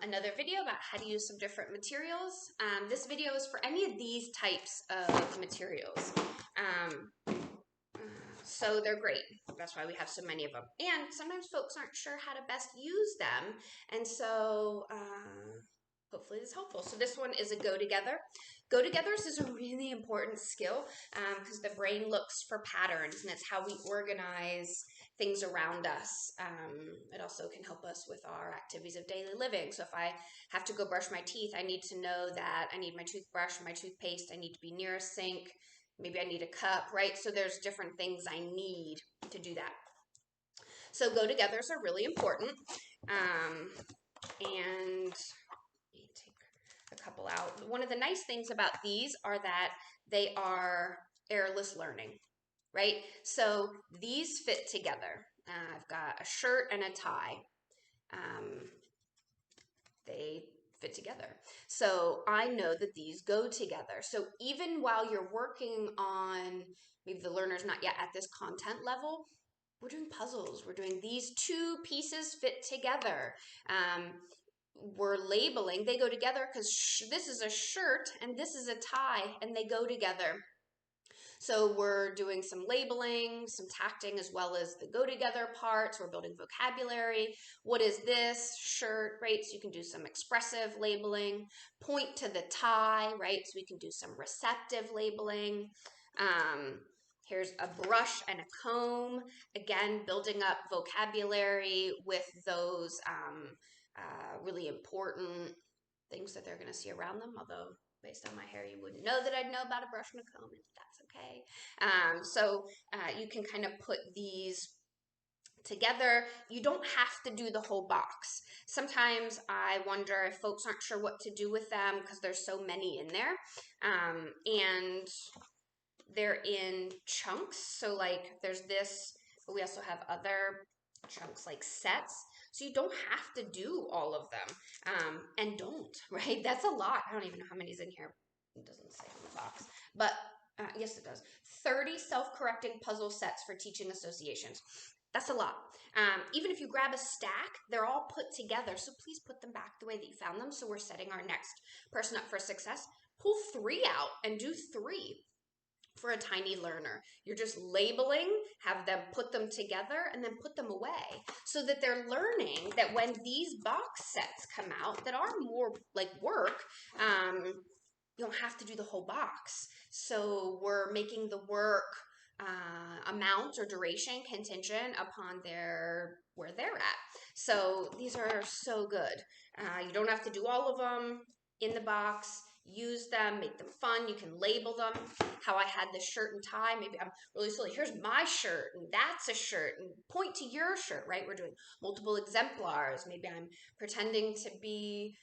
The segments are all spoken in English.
another video about how to use some different materials. This video is for any of these types of materials. So they're great. That's why we have so many of them. And sometimes folks aren't sure how to best use them. And so hopefully this is helpful. So this one is a go-together. Go-togethers is a really important skill because the brain looks for patterns, and it's how we organize things around us. It also can help us with our activities of daily living. So if I have to go brush my teeth, I need to know that I need my toothbrush, my toothpaste, I need to be near a sink, maybe I need a cup, right? So there's different things I need to do that. So go-togethers are really important. And let me take a couple out. One of the nice things about these are that they are airless learning, right? So these fit together. I've got a shirt and a tie. They fit together. So I know that these go together. So even while you're working on, maybe the learner's not yet at this content level, we're doing puzzles. We're doing these two pieces fit together. We're labeling, they go together because this is a shirt and this is a tie, and they go together. So we're doing some labeling, some tacting, as well as the go-together parts. We're building vocabulary. What is this shirt, right? So you can do some expressive labeling. Point to the tie, right? So we can do some receptive labeling. Here's a brush and a comb. Again, building up vocabulary with those really important things that they're going to see around them, although based on my hair, you wouldn't know that I'd know about a brush and a comb, and that's okay. So you can kind of put these together. You don't have to do the whole box. Sometimes I wonder if folks aren't sure what to do with them because there's so many in there. And they're in chunks. So like there's this, but we also have other chunks like sets. So you don't have to do all of them, and don't, right? That's a lot. I don't even know how many's in here. It doesn't say on the box, but yes, it does. 30 self-correcting puzzle sets for teaching associations. That's a lot. Even if you grab a stack, they're all put together. So please put them back the way that you found them. So we're setting our next person up for success. Pull 3 out and do 3. For a tiny learner, you're just labeling, have them put them together, and then put them away so that they're learning that when these box sets come out that are more like work, you don't have to do the whole box. So we're making the work amount or duration contingent upon where they're at. So these are so good. You don't have to do all of them in the box. Use them, make them fun. You can label them. How I had this shirt and tie. Maybe I'm really silly. Here's my shirt, and that's a shirt, and point to your shirt, right? We're doing multiple exemplars. Maybe I'm pretending to be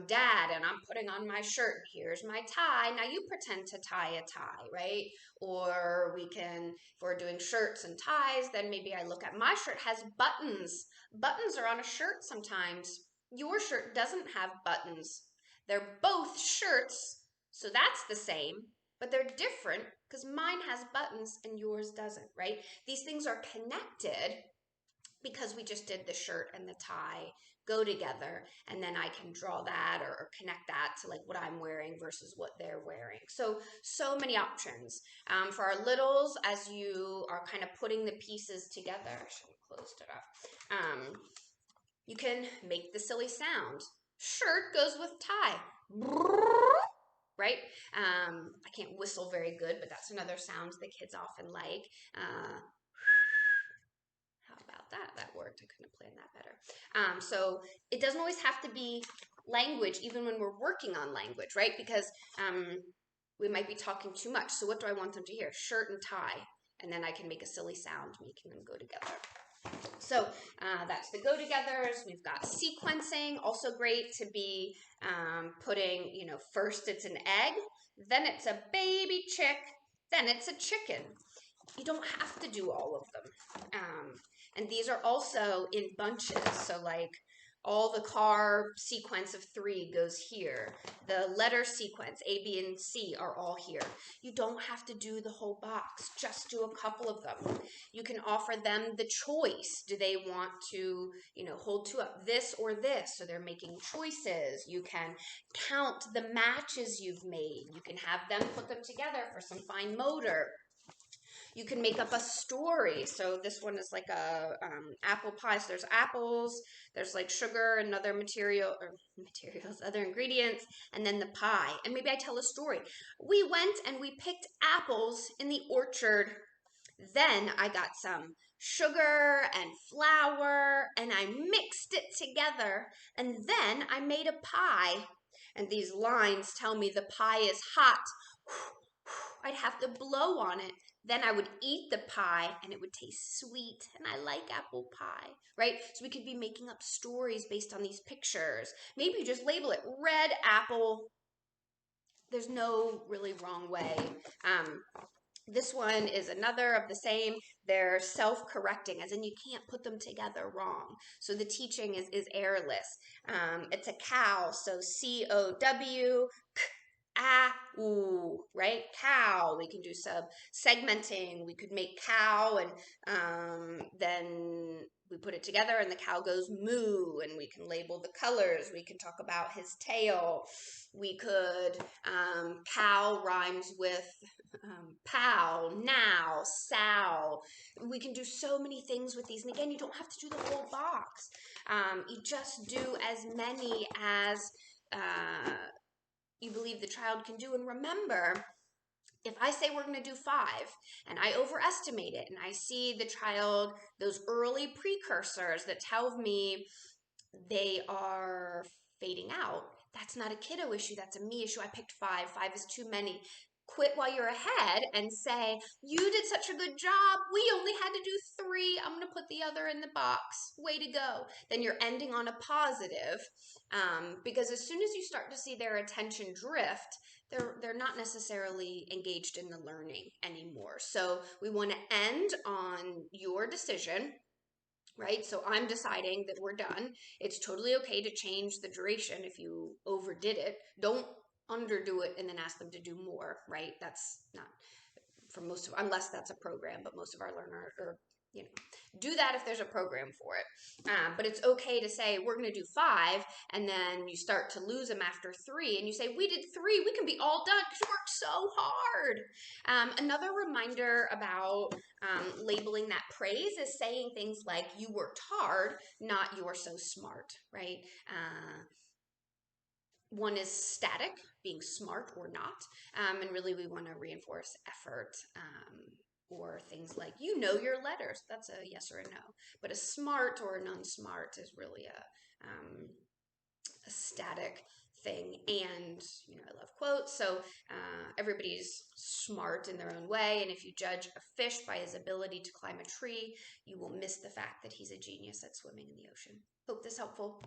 dad, and I'm putting on my shirt. Here's my tie. Now you pretend to tie a tie, right? Or we can, if we're doing shirts and ties, then maybe I look at my shirt has buttons. Buttons are on a shirt sometimes. Your shirt doesn't have buttons. They're both shirts, so that's the same, but they're different because mine has buttons and yours doesn't, right? These things are connected because we just did the shirt and the tie go together, and then I can draw that or connect that to like what I'm wearing versus what they're wearing. So many options. For our littles, as you are kind of putting the pieces together, I should have closed it up. You can make the silly sound. Shirt goes with tie, right? I can't whistle very good, but that's another sound the kids often like. How about that? That worked. I couldn't have planned that better. So it doesn't always have to be language, even when we're working on language, right? Because we might be talking too much. So what do I want them to hear? Shirt and tie. And then I can make a silly sound making them go together. So that's the go-togethers. We've got sequencing, also great to be putting, first it's an egg, then it's a baby chick, then it's a chicken. You don't have to do all of them. And these are also in bunches. So like all the car sequence of 3 goes here. The letter sequence, A, B, and C, are all here. You don't have to do the whole box. Just do a couple of them. You can offer them the choice. Do they want to, hold 2 up, this or this? So they're making choices. You can count the matches you've made. You can have them put them together for some fine motor. You can make up a story. So this one is like a apple pie. So there's apples, there's like sugar and other materials, other ingredients, and then the pie. And maybe I tell a story. We went and we picked apples in the orchard. Then I got some sugar and flour and I mixed it together. And then I made a pie. And these lines tell me the pie is hot. I'd have to blow on it. Then I would eat the pie and it would taste sweet. And I like apple pie, right? So we could be making up stories based on these pictures. Maybe you just label it red apple. There's no really wrong way. This one is another of the same. They're self-correcting, as in you can't put them together wrong. So the teaching is airless. It's a cow, so C-O-W, ooh, right? Cow. We can do segmenting. We could make cow and then we put it together and the cow goes moo, and we can label the colors. We can talk about his tail. We could, cow rhymes with pow, now, sow. We can do so many things with these. And again, you don't have to do the whole box. You just do as many as you believe the child can do. And remember, if I say we're going to do 5 and I overestimate it and I see the child, those early precursors that tell me they are fading out, that's not a kiddo issue. That's a me issue. I picked 5. 5 is too many. Quit while you're ahead and say, you did such a good job. We only had to do 3. I'm going to put the other in the box. Way to go. Then you're ending on a positive, because as soon as you start to see their attention drift, they're not necessarily engaged in the learning anymore. So we want to end on your decision. Right? So I'm deciding that we're done. It's totally okay to change the duration if you overdid it. Don't underdo it and then ask them to do more, right? That's not for most of, unless that's a program, but most of our learners, or do that if there's a program for it. But it's okay to say, we're going to do 5, and then you start to lose them after 3, and you say, we did 3, we can be all done because you worked so hard. Another reminder about labeling that praise is saying things like, you worked hard, not you're so smart, right? One is static, being smart or not, and really we want to reinforce effort, or things like, your letters. That's a yes or a no. But a smart or a non-smart is really a static thing. And I love quotes, so everybody's smart in their own way, and if you judge a fish by his ability to climb a tree, you will miss the fact that he's a genius at swimming in the ocean. Hope this helpful.